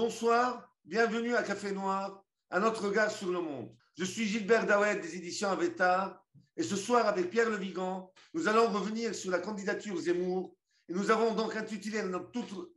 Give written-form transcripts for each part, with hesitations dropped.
Bonsoir, bienvenue à Café Noir, à notre regard sur le monde. Je suis Gilbert Daouet des éditions Avetar et ce soir avec Pierre Levigan, nous allons revenir sur la candidature Zemmour et nous avons donc intitulé notre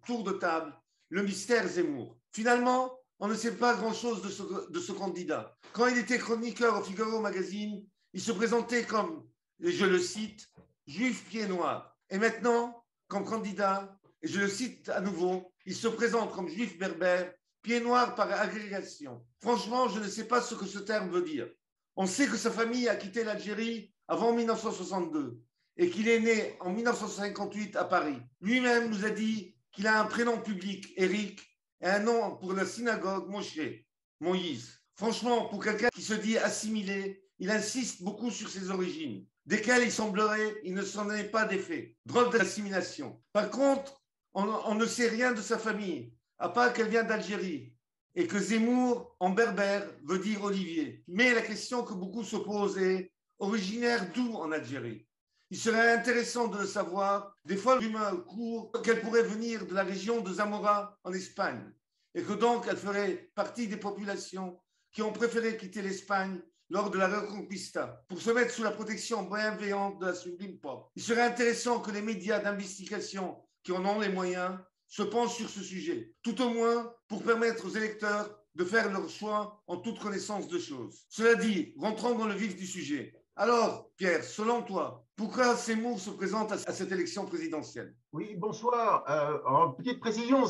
tour de table le mystère Zemmour. Finalement, on ne sait pas grand-chose de ce candidat. Quand il était chroniqueur au Figaro Magazine, il se présentait comme, et je le cite, juif pied noir. Et maintenant, comme candidat, et je le cite à nouveau, il se présente comme juif berbère, pied noir par agrégation. Franchement, je ne sais pas ce que ce terme veut dire. On sait que sa famille a quitté l'Algérie avant 1962 et qu'il est né en 1958 à Paris. Lui-même nous a dit qu'il a un prénom public, Eric, et un nom pour la synagogue, Moshe, Moïse. Franchement, pour quelqu'un qui se dit assimilé, il insiste beaucoup sur ses origines, desquelles il semblerait il ne s'en est pas défait. Drôle d'assimilation. Par contre, on ne sait rien de sa famille, à part qu'elle vient d'Algérie et que Zemmour, en berbère, veut dire Olivier. Mais la question que beaucoup se posent est originaire d'où en Algérie? Il serait intéressant de le savoir. Des fois, l'humeur court qu'elle pourrait venir de la région de Zamora en Espagne et que donc elle ferait partie des populations qui ont préféré quitter l'Espagne lors de la Reconquista pour se mettre sous la protection bienveillante de la Sublime Porte. Il serait intéressant que les médias d'investigation qui en ont les moyens se penchent sur ce sujet, tout au moins pour permettre aux électeurs de faire leur choix en toute connaissance de choses. Cela dit, rentrons dans le vif du sujet. Alors, Pierre, selon toi, pourquoi Zemmour se présente à cette élection présidentielle? Oui, bonsoir. En petite précision,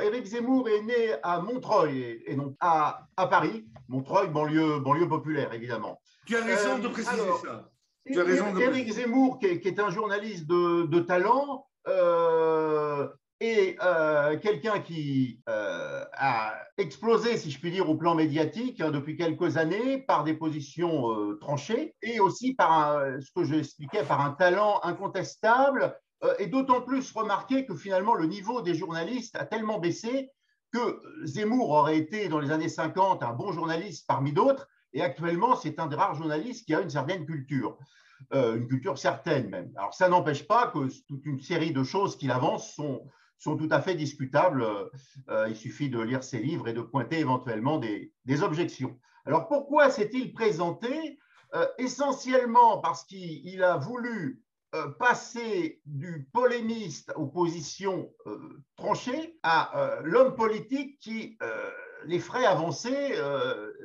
Éric Zemmour est né à Montreuil et non à Paris. Montreuil, banlieue populaire, évidemment. Tu as raison de préciser ça. Tu as raison de Éric Zemmour, qui est un journaliste de talent, et quelqu'un qui a explosé, si je puis dire, au plan médiatique depuis quelques années par des positions tranchées et aussi par ce que j'expliquais, par un talent incontestable et d'autant plus remarqué que finalement le niveau des journalistes a tellement baissé que Zemmour aurait été dans les années 50 un bon journaliste parmi d'autres et actuellement c'est un des rares journalistes qui a une certaine culture. Une culture certaine même. Alors ça n'empêche pas que toute une série de choses qu'il avance sont tout à fait discutables. Il suffit de lire ses livres et de pointer éventuellement des objections. Alors pourquoi s'est-il présenté? Essentiellement parce qu'il a voulu passer du polémiste aux positions tranchées à l'homme politique qui les ferait avancer,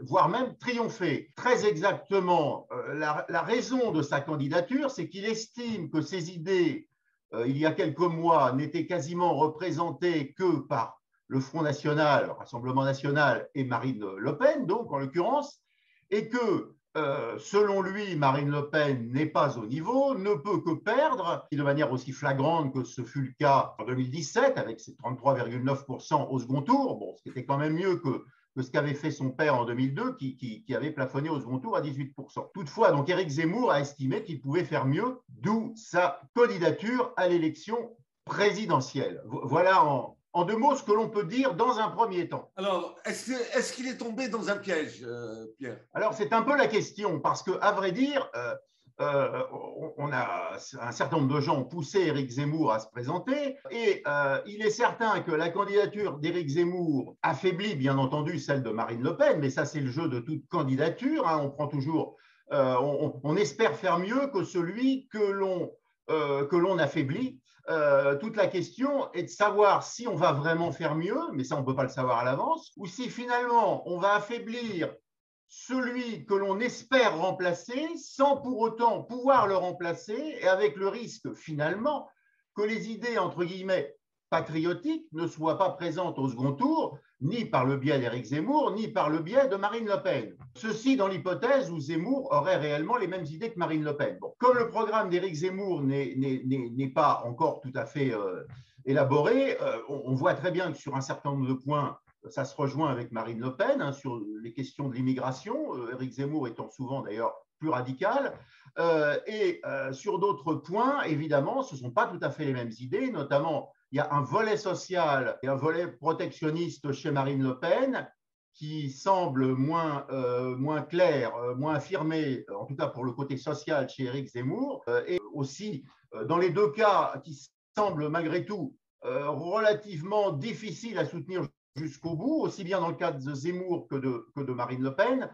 voire même triompher. Très exactement, la raison de sa candidature, c'est qu'il estime que ses idées, il y a quelques mois, n'étaient quasiment représentées que par le Front National, le Rassemblement National et Marine Le Pen, donc en l'occurrence, et que selon lui, Marine Le Pen n'est pas au niveau, ne peut que perdre, de manière aussi flagrante que ce fut le cas en 2017, avec ses 33,9% au second tour, bon, ce qui était quand même mieux que ce qu'avait fait son père en 2002, qui avait plafonné au second tour à 18%. Toutefois, donc Éric Zemmour a estimé qu'il pouvait faire mieux, d'où sa candidature à l'élection présidentielle. Voilà en deux mots ce que l'on peut dire dans un premier temps. Alors, est-ce qu'il est tombé dans un piège, Pierre? Alors, c'est un peu la question, parce qu'à vrai dire, on a un certain nombre de gens ont poussé Éric Zemmour à se présenter, et il est certain que la candidature d'Éric Zemmour affaiblit, bien entendu, celle de Marine Le Pen, mais ça, c'est le jeu de toute candidature. Hein, on prend toujours, on espère faire mieux que celui que l'on affaiblit. Toute la question est de savoir si on va vraiment faire mieux, mais ça on ne peut pas le savoir à l'avance, ou si finalement on va affaiblir celui que l'on espère remplacer sans pour autant pouvoir le remplacer et avec le risque finalement que les idées entre guillemets patriotiques ne soient pas présentes au second tour, ni par le biais d'Éric Zemmour, ni par le biais de Marine Le Pen. Ceci dans l'hypothèse où Zemmour aurait réellement les mêmes idées que Marine Le Pen. Bon, comme le programme d'Éric Zemmour n'est pas encore tout à fait élaboré, on voit très bien que sur un certain nombre de points, ça se rejoint avec Marine Le Pen, hein, sur les questions de l'immigration, Éric Zemmour étant souvent d'ailleurs plus radical, sur d'autres points, évidemment, ce ne sont pas tout à fait les mêmes idées, notamment il y a un volet social et un volet protectionniste chez Marine Le Pen qui semble moins clair, moins affirmé, en tout cas pour le côté social chez Éric Zemmour, et aussi dans les deux cas qui semblent malgré tout relativement difficiles à soutenir jusqu'au bout, aussi bien dans le cas de Zemmour que de Marine Le Pen,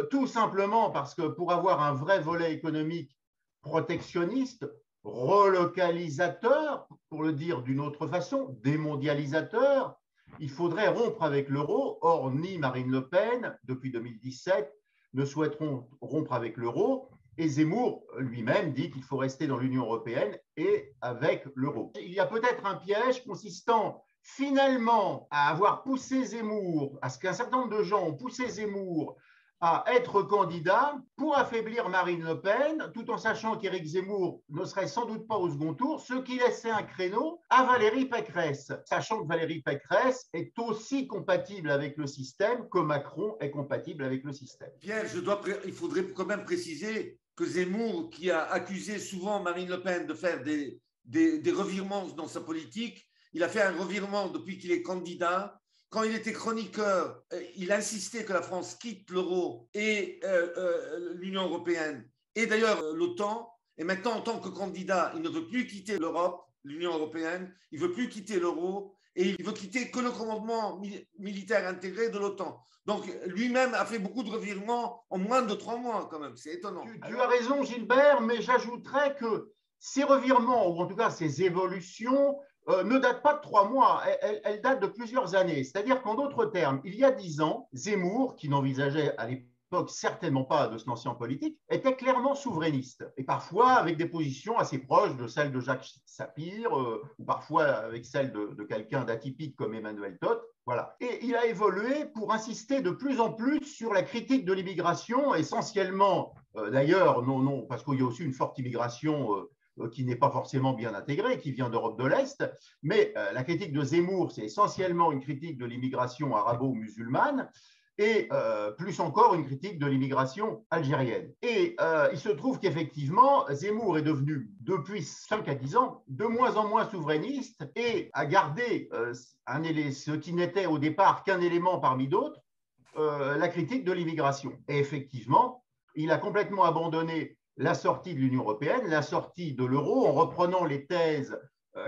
tout simplement parce que pour avoir un vrai volet économique protectionniste, relocalisateur, pour le dire d'une autre façon, démondialisateur, il faudrait rompre avec l'euro. Or, ni Marine Le Pen, depuis 2017, ne souhaiteront rompre avec l'euro. Et Zemmour lui-même dit qu'il faut rester dans l'Union européenne et avec l'euro. Il y a peut-être un piège consistant finalement à avoir poussé Zemmour, à ce qu'un certain nombre de gens ont poussé Zemmour à être candidat pour affaiblir Marine Le Pen, tout en sachant qu'Éric Zemmour ne serait sans doute pas au second tour, ce qui laissait un créneau à Valérie Pécresse, sachant que Valérie Pécresse est aussi compatible avec le système que Macron est compatible avec le système. Pierre, il faudrait quand même préciser que Zemmour, qui a accusé souvent Marine Le Pen de faire des revirements dans sa politique, il a fait un revirement depuis qu'il est candidat. Quand il était chroniqueur, il insistait que la France quitte l'euro et l'Union européenne, et d'ailleurs l'OTAN. Et maintenant, en tant que candidat, il ne veut plus quitter l'Europe, l'Union européenne, il ne veut plus quitter l'euro, et il veut quitter que le commandement militaire intégré de l'OTAN. Donc, lui-même a fait beaucoup de revirements en moins de 3 mois, quand même. C'est étonnant. Tu as raison, Gilbert, mais j'ajouterais que ces revirements, ou en tout cas ces évolutions, ne datent pas de 3 mois, elles datent de plusieurs années. C'est-à-dire qu'en d'autres termes, il y a 10 ans, Zemmour, qui n'envisageait à l'époque certainement pas de se lancer en politique, était clairement souverainiste, et parfois avec des positions assez proches de celles de Jacques Sapir, ou parfois avec celles de quelqu'un d'atypique comme Emmanuel Todt. Voilà. Et il a évolué pour insister de plus en plus sur la critique de l'immigration, essentiellement, d'ailleurs, non, parce qu'il y a aussi une forte immigration qui n'est pas forcément bien intégrée, qui vient d'Europe de l'Est, mais la critique de Zemmour, c'est essentiellement une critique de l'immigration arabo-musulmane, et plus encore une critique de l'immigration algérienne. Et il se trouve qu'effectivement, Zemmour est devenu, depuis 5 à 10 ans, de moins en moins souverainiste et a gardé ce qui n'était au départ qu'un élément parmi d'autres, la critique de l'immigration. Et effectivement, il a complètement abandonné la sortie de l'Union européenne, la sortie de l'euro, en reprenant les thèses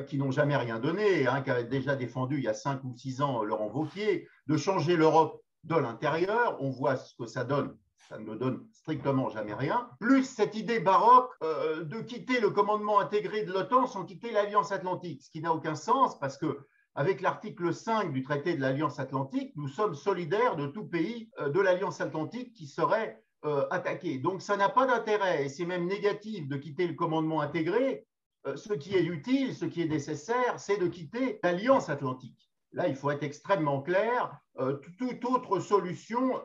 qui n'ont jamais rien donné, qu'avait déjà défendu il y a 5 ou 6 ans Laurent Wauquiez, de changer l'Europe de l'intérieur. On voit ce que ça donne. Ça ne donne strictement jamais rien. Plus cette idée baroque de quitter le commandement intégré de l'OTAN sans quitter l'Alliance Atlantique, ce qui n'a aucun sens parce que avec l'article 5 du traité de l'Alliance Atlantique, nous sommes solidaires de tout pays de l'Alliance Atlantique qui serait attaqué. Donc ça n'a pas d'intérêt et c'est même négatif de quitter le commandement intégré. Ce qui est utile, ce qui est nécessaire, c'est de quitter l'Alliance Atlantique. Là, il faut être extrêmement clair. Toute autre solution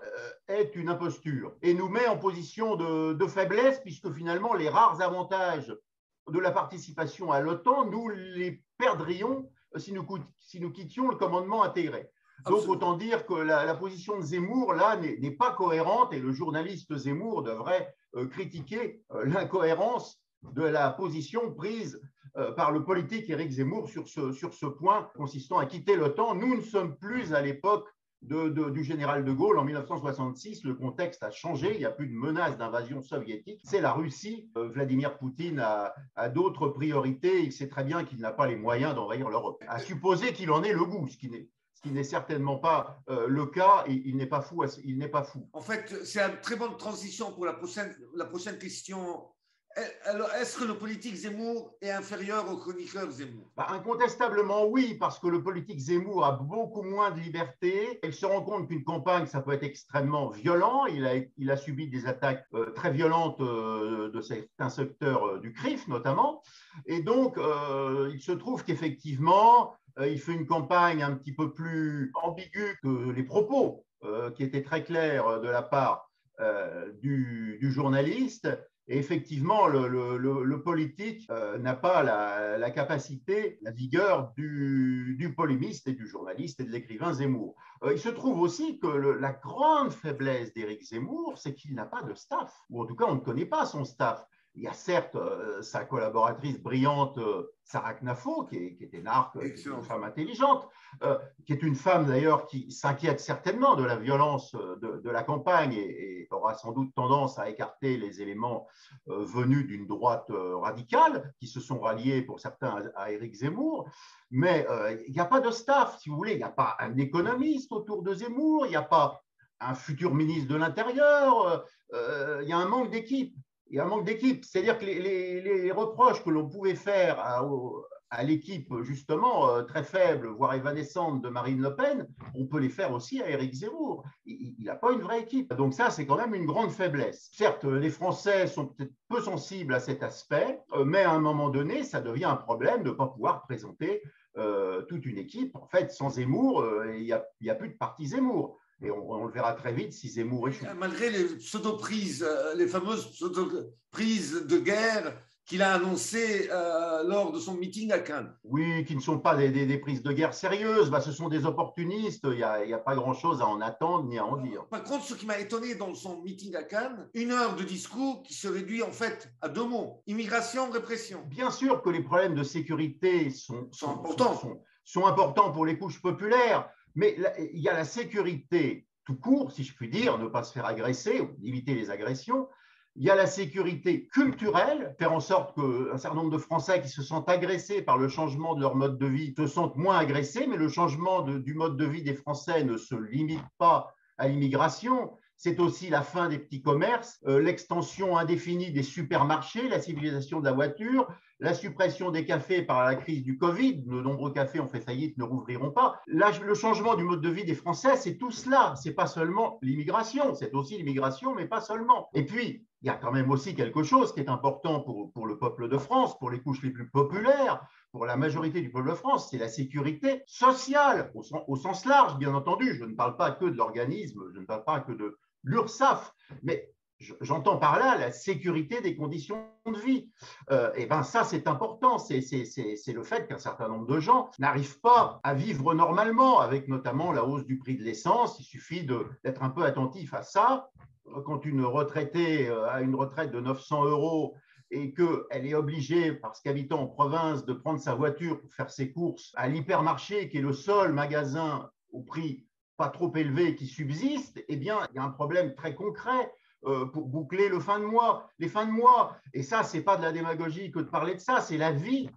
est une imposture et nous met en position de faiblesse puisque finalement, les rares avantages de la participation à l'OTAN, nous les perdrions si nous quittions le commandement intégré. Donc, autant dire que la position de Zemmour, là, n'est pas cohérente et le journaliste Zemmour devrait critiquer l'incohérence de la position prise par le politique Éric Zemmour sur ce point consistant à quitter l'OTAN. Nous ne sommes plus à l'époque du général de Gaulle en 1966. Le contexte a changé. Il n'y a plus de menace d'invasion soviétique. C'est la Russie. Vladimir Poutine a d'autres priorités. Il sait très bien qu'il n'a pas les moyens d'envahir l'Europe. À supposer qu'il en ait le goût, ce qui n'est certainement pas le cas, et il n'est pas fou. En fait, c'est une très bonne transition pour la prochaine question. Alors, est-ce que le politique Zemmour est inférieur au chroniqueur Zemmour? Incontestablement oui, parce que le politique Zemmour a beaucoup moins de liberté. Il se rend compte qu'une campagne, ça peut être extrêmement violent. Il a subi des attaques très violentes de certains secteurs du CRIF notamment. Et donc, il se trouve qu'effectivement, il fait une campagne un petit peu plus ambiguë que les propos qui étaient très clairs de la part du journaliste. Et effectivement, le politique n'a pas la capacité, la vigueur du polémiste et du journaliste et de l'écrivain Zemmour. Il se trouve aussi que la grande faiblesse d'Éric Zemmour, c'est qu'il n'a pas de staff, ou en tout cas, on ne connaît pas son staff. Il y a certes sa collaboratrice brillante, Sarah Knafo, qui est énarque, qui est une femme intelligente, qui est une femme d'ailleurs qui s'inquiète certainement de la violence de la campagne et aura sans doute tendance à écarter les éléments venus d'une droite radicale, qui se sont ralliés pour certains à Éric Zemmour. Mais il n'y a pas de staff, si vous voulez, il n'y a pas un économiste autour de Zemmour, il n'y a pas un futur ministre de l'Intérieur, il y a un manque d'équipe. Il y a un manque d'équipe. C'est-à-dire que les reproches que l'on pouvait faire à l'équipe, justement, très faible, voire évanescente de Marine Le Pen, on peut les faire aussi à Éric Zemmour. Il n'a pas une vraie équipe. Donc ça, c'est quand même une grande faiblesse. Certes, les Français sont peut-être peu sensibles à cet aspect, mais à un moment donné, ça devient un problème de ne pas pouvoir présenter toute une équipe. En fait, sans Zemmour, il n'y a plus de parti Zemmour. Et on le verra très vite si Zemmour échoue. Malgré les pseudo-prises, les fameuses pseudo-prises de guerre qu'il a annoncées lors de son meeting à Cannes. Oui, qui ne sont pas des prises de guerre sérieuses. Ce sont des opportunistes. Il n'y a pas grand-chose à en attendre ni à en dire. Par contre, ce qui m'a étonné dans son meeting à Cannes, 1 heure de discours qui se réduit en fait à 2 mots. Immigration, répression. Bien sûr que les problèmes de sécurité sont importants pour les couches populaires. Mais il y a la sécurité tout court, si je puis dire, ne pas se faire agresser ou éviter les agressions. Il y a la sécurité culturelle, faire en sorte qu'un certain nombre de Français qui se sentent agressés par le changement de leur mode de vie se sentent moins agressés, mais le changement du mode de vie des Français ne se limite pas à l'immigration. C'est aussi la fin des petits commerces, l'extension indéfinie des supermarchés, la civilisation de la voiture, la suppression des cafés par la crise du Covid. De nombreux cafés ont fait faillite, ne rouvriront pas. Là, le changement du mode de vie des Français, c'est tout cela. Ce n'est pas seulement l'immigration, c'est aussi l'immigration, mais pas seulement. Et puis, il y a quand même aussi quelque chose qui est important pour le peuple de France, pour les couches les plus populaires, pour la majorité du peuple de France, c'est la sécurité sociale, au sens large, bien entendu. Je ne parle pas que de l'organisme, je ne parle pas que de l'URSSAF, mais j'entends par là la sécurité des conditions de vie. Et ben ça, c'est important. C'est le fait qu'un certain nombre de gens n'arrivent pas à vivre normalement, avec notamment la hausse du prix de l'essence. Il suffit d'être un peu attentif à ça. Quand une retraitée a une retraite de 900 € et qu'elle est obligée, parce qu'habitant en province, de prendre sa voiture pour faire ses courses à l'hypermarché, qui est le seul magasin au prix pas trop élevé qui subsiste, eh bien, il y a un problème très concret pour boucler les fins de mois. Et ça, ce n'est pas de la démagogie que de parler de ça, c'est la vie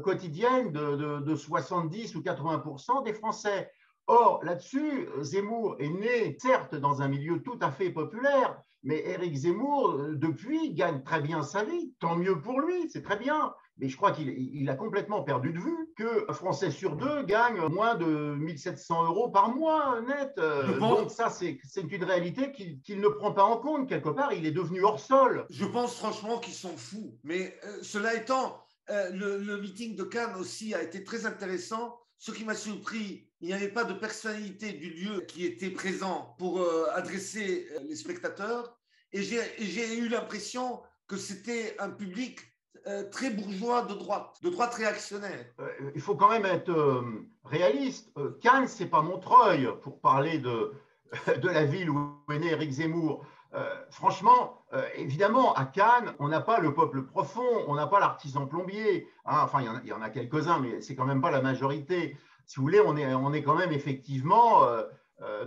quotidienne de 70 ou 80% des Français. Or, là-dessus, Zemmour est né, certes, dans un milieu tout à fait populaire, mais Éric Zemmour, depuis, gagne très bien sa vie. Tant mieux pour lui, c'est très bien. Mais je crois qu'il a complètement perdu de vue qu'un Français sur 2 gagne moins de 1 700 € par mois net. Donc ça, c'est une réalité qu'il ne prend pas en compte. Quelque part, il est devenu hors sol. Je pense franchement qu'ils sont fous. Mais cela étant, le meeting de Cannes aussi a été très intéressant. Ce qui m'a surpris, il n'y avait pas de personnalité du lieu qui était présent pour adresser les spectateurs. Et j'ai eu l'impression que c'était un public très bourgeois de droite réactionnaire. Il faut quand même être réaliste. Cannes, ce n'est pas Montreuil, pour parler de la ville où est né Éric Zemmour. Franchement, évidemment, à Cannes, on n'a pas le peuple profond, on n'a pas l'artisan plombier. Hein, enfin, il y en a quelques-uns, mais c'est quand même pas la majorité. Si vous voulez, on est quand même effectivement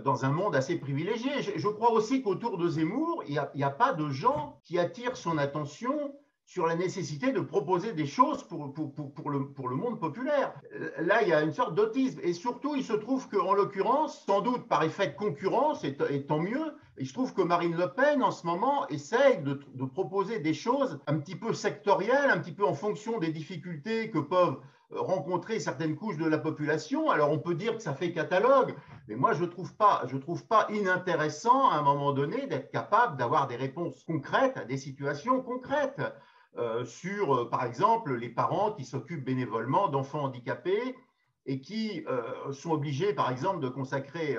dans un monde assez privilégié. Je crois aussi qu'autour de Zemmour, il n'y a pas de gens qui attirent son attention sur la nécessité de proposer des choses pour le monde populaire. Là, il y a une sorte d'autisme. Et surtout, il se trouve qu'en l'occurrence, sans doute par effet de concurrence, et tant mieux, il se trouve que Marine Le Pen, en ce moment, essaye de proposer des choses un petit peu sectorielles, un petit peu en fonction des difficultés que peuvent rencontrer certaines couches de la population. Alors, on peut dire que ça fait catalogue, mais moi, je trouve pas inintéressant, à un moment donné, d'être capable d'avoir des réponses concrètes à des situations concrètes. Sur, par exemple, les parents qui s'occupent bénévolement d'enfants handicapés et qui sont obligés, par exemple, de consacrer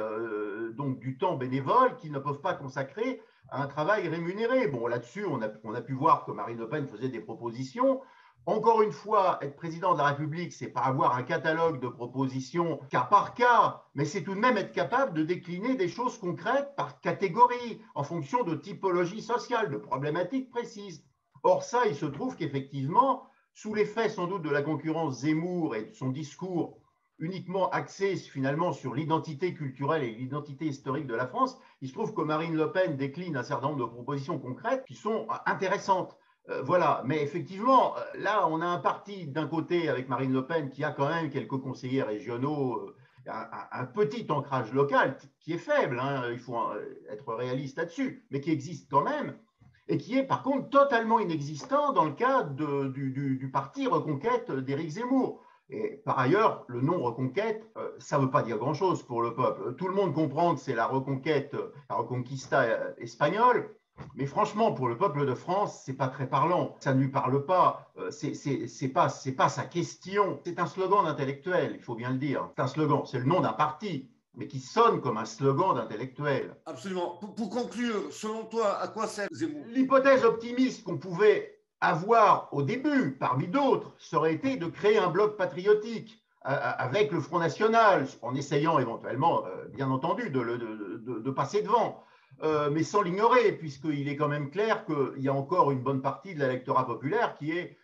donc du temps bénévole qu'ils ne peuvent pas consacrer à un travail rémunéré. Bon, là-dessus, on a pu voir que Marine Le Pen faisait des propositions. Encore une fois, être président de la République, c'est pas avoir un catalogue de propositions cas par cas, mais c'est tout de même être capable de décliner des choses concrètes par catégorie, en fonction de typologie sociale, de problématiques précises. Or ça, il se trouve qu'effectivement, sous l'effet sans doute de la concurrence Zemmour et de son discours uniquement axé finalement sur l'identité culturelle et l'identité historique de la France, il se trouve que Marine Le Pen décline un certain nombre de propositions concrètes qui sont intéressantes. Voilà, mais effectivement, là, on a un parti d'un côté avec Marine Le Pen qui a quand même quelques conseillers régionaux, un petit ancrage local qui est faible, hein, il faut être réaliste là-dessus, mais qui existe quand même, et qui est par contre totalement inexistant dans le cadre du parti Reconquête d'Éric Zemmour. Et par ailleurs, le nom Reconquête, ça ne veut pas dire grand-chose pour le peuple. Tout le monde comprend que c'est la reconquête, la Reconquista espagnole, mais franchement, pour le peuple de France, c'est pas très parlant. Ça ne lui parle pas. C'est pas sa question. C'est un slogan d'intellectuel, il faut bien le dire. C'est un slogan, c'est le nom d'un parti, mais qui sonne comme un slogan d'intellectuel. Absolument. Pour conclure, selon toi, à quoi sert Zemmour? L'hypothèse optimiste qu'on pouvait avoir au début, parmi d'autres, ça aurait été de créer un bloc patriotique avec le Front National, en essayant éventuellement, bien entendu, de passer devant, mais sans l'ignorer, puisqu'il est quand même clair qu'il y a encore une bonne partie de l'électorat populaire qui est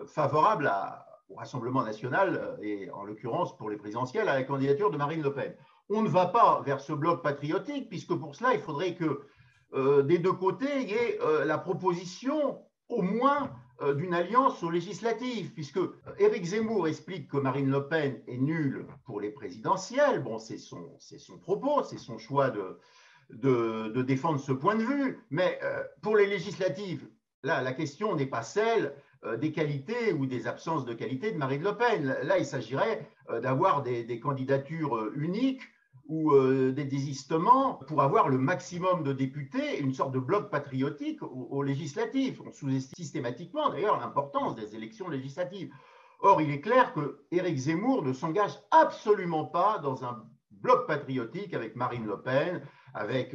favorable au Rassemblement national, et en l'occurrence pour les présidentielles, à la candidature de Marine Le Pen. On ne va pas vers ce bloc patriotique, puisque pour cela, il faudrait que des deux côtés, il y ait la proposition au moins d'une alliance aux législatives, puisque Éric Zemmour explique que Marine Le Pen est nulle pour les présidentielles. Bon, c'est son propos, c'est son choix de défendre ce point de vue, mais pour les législatives, là, la question n'est pas celle des qualités ou des absences de qualité de Marine Le Pen. Là, il s'agirait d'avoir des candidatures uniques ou des désistements pour avoir le maximum de députés, une sorte de bloc patriotique aux législatives. On sous-estime systématiquement d'ailleurs l'importance des élections législatives. Or, il est clair que Éric Zemmour ne s'engage absolument pas dans un bloc patriotique avec Marine Le Pen, avec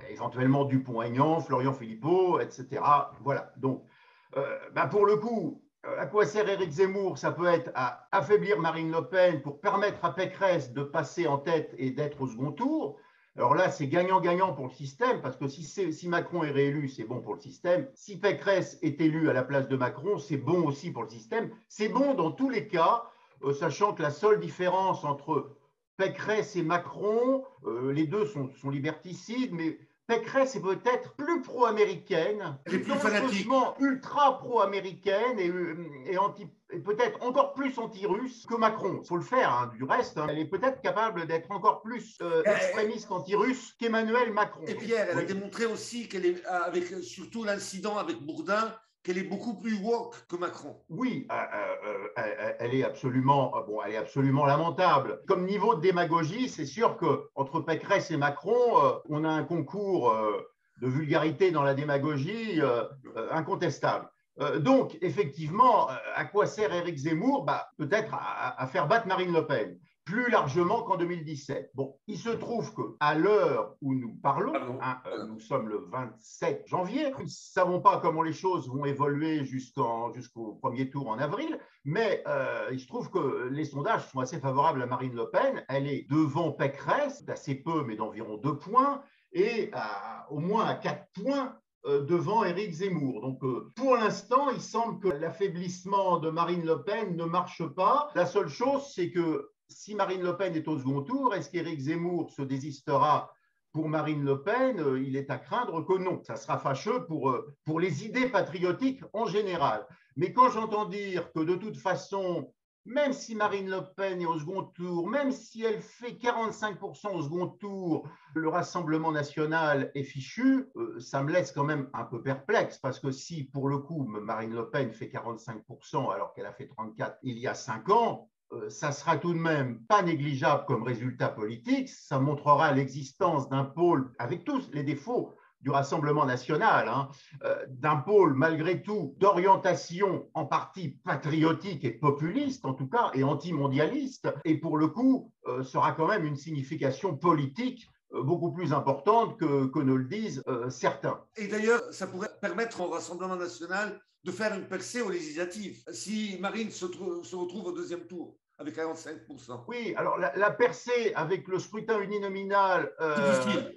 éventuellement Dupont-Aignan, Florian Philippot, etc. Voilà. Donc, pour le coup, à quoi sert Éric Zemmour? Ça peut être à affaiblir Marine Le Pen pour permettre à Pécresse de passer en tête et d'être au second tour. Alors là, c'est gagnant-gagnant pour le système, parce que si Macron est réélu, c'est bon pour le système. Si Pécresse est élue à la place de Macron, c'est bon aussi pour le système. C'est bon dans tous les cas, sachant que la seule différence entre Pécresse et Macron, les deux sont liberticides, mais Pécresse est peut-être plus pro-américaine, plus fanatique, ultra pro-américaine et peut-être encore plus anti-russe que Macron. Il faut le faire, hein, du reste. Hein, elle est peut-être capable d'être encore plus extrémiste anti-russe qu'Emmanuel Macron. Et Pierre, elle a démontré aussi qu'elle est, avec surtout l'incident avec Bourdin, qu'elle est beaucoup plus woke que Macron. Oui, elle est absolument lamentable. Comme niveau de démagogie, c'est sûr qu'entre Pécresse et Macron, on a un concours de vulgarité dans la démagogie incontestable. Donc, effectivement, à quoi sert Éric Zemmour? Peut-être à faire battre Marine Le Pen, plus largement qu'en 2017. Bon, il se trouve qu'à l'heure où nous parlons, nous sommes le 27 janvier, nous ne savons pas comment les choses vont évoluer jusqu'au premier tour en avril, mais il se trouve que les sondages sont assez favorables à Marine Le Pen. Elle est devant Pécresse, d'assez peu, mais d'environ 2 points, et au moins à 4 points devant Éric Zemmour. Donc, pour l'instant, il semble que l'affaiblissement de Marine Le Pen ne marche pas. La seule chose, c'est que si Marine Le Pen est au second tour, est-ce qu'Éric Zemmour se désistera pour Marine Le Pen? Il est à craindre que non. Ça sera fâcheux pour les idées patriotiques en général. Mais quand j'entends dire que de toute façon, même si Marine Le Pen est au second tour, même si elle fait 45% au second tour, le Rassemblement national est fichu, ça me laisse quand même un peu perplexe, parce que si pour le coup Marine Le Pen fait 45% alors qu'elle a fait 34% il y a 5 ans, ça sera tout de même pas négligeable comme résultat politique. Ça montrera l'existence d'un pôle, avec tous les défauts du Rassemblement national, hein, d'un pôle malgré tout d'orientation en partie patriotique et populiste en tout cas, et antimondialiste, et pour le coup sera quand même une signification politique beaucoup plus importante que ne le disent certains. Et d'ailleurs, ça pourrait permettre au Rassemblement national de faire une percée aux législatives, si Marine se retrouve au deuxième tour avec 45%. Oui, alors la percée avec le scrutin uninominal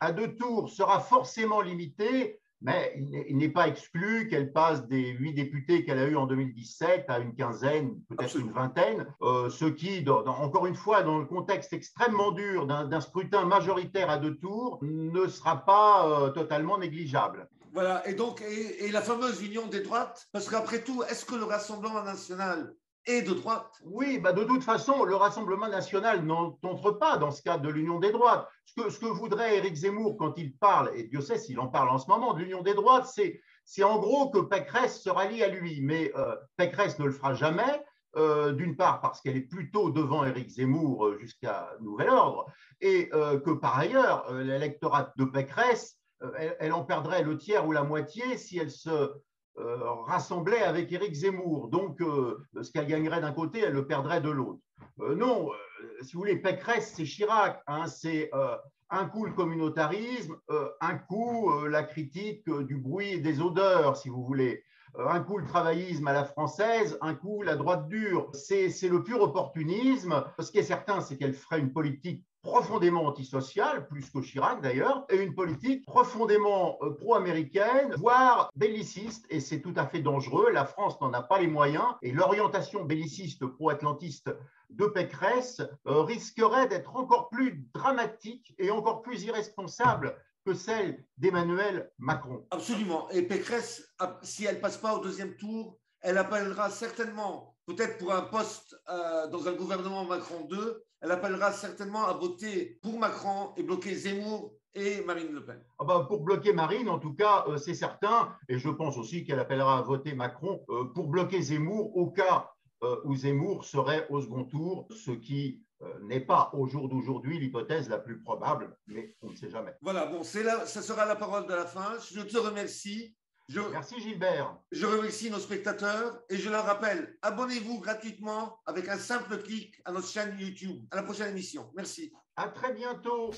à 2 tours sera forcément limitée, Mais il n'est pas exclu qu'elle passe des 8 députés qu'elle a eu en 2017 à une quinzaine, peut-être une vingtaine, ce qui, encore une fois, dans le contexte extrêmement dur d'un scrutin majoritaire à 2 tours, ne sera pas totalement négligeable. Voilà, et donc, et la fameuse union des droites, parce qu'après tout, est-ce que le Rassemblement national est de droite? Oui, bah de toute façon, le Rassemblement national n'entre pas dans ce cadre de l'union des droites. Ce que voudrait Éric Zemmour quand il parle, et Dieu sait s'il en parle en ce moment, de l'union des droites, c'est en gros que Pécresse se rallie à lui. Mais Pécresse ne le fera jamais, d'une part parce qu'elle est plutôt devant Éric Zemmour jusqu'à nouvel ordre, et que par ailleurs, l'électorat de Pécresse, elle en perdrait le tiers ou la moitié si elle se rassemblait avec Éric Zemmour. Donc, ce qu'elle gagnerait d'un côté, elle le perdrait de l'autre. Non, si vous voulez, Pécresse, c'est Chirac. Hein, c'est un coup le communautarisme, un coup la critique du bruit et des odeurs, si vous voulez. Un coup le travaillisme à la française, un coup la droite dure. C'est le pur opportunisme. Ce qui est certain, c'est qu'elle ferait une politique profondément antisociale, plus que Chirac d'ailleurs, et une politique profondément pro-américaine, voire belliciste, et c'est tout à fait dangereux. La France n'en a pas les moyens, et l'orientation belliciste pro-atlantiste de Pécresse risquerait d'être encore plus dramatique et encore plus irresponsable que celle d'Emmanuel Macron. Absolument. Et Pécresse, si elle ne passe pas au deuxième tour, elle appellera certainement, peut-être pour un poste dans un gouvernement Macron 2, elle appellera certainement à voter pour Macron et bloquer Zemmour et Marine Le Pen. Ah bah pour bloquer Marine, en tout cas, c'est certain. Et je pense aussi qu'elle appellera à voter Macron pour bloquer Zemmour au cas où Zemmour serait au second tour, ce qui n'est pas au jour d'aujourd'hui l'hypothèse la plus probable, mais on ne sait jamais. Voilà, bon, ça sera la parole de la fin. Je te remercie. Merci Gilbert. Je remercie nos spectateurs et je leur rappelle, abonnez-vous gratuitement avec un simple clic à notre chaîne YouTube. À la prochaine émission. Merci. À très bientôt.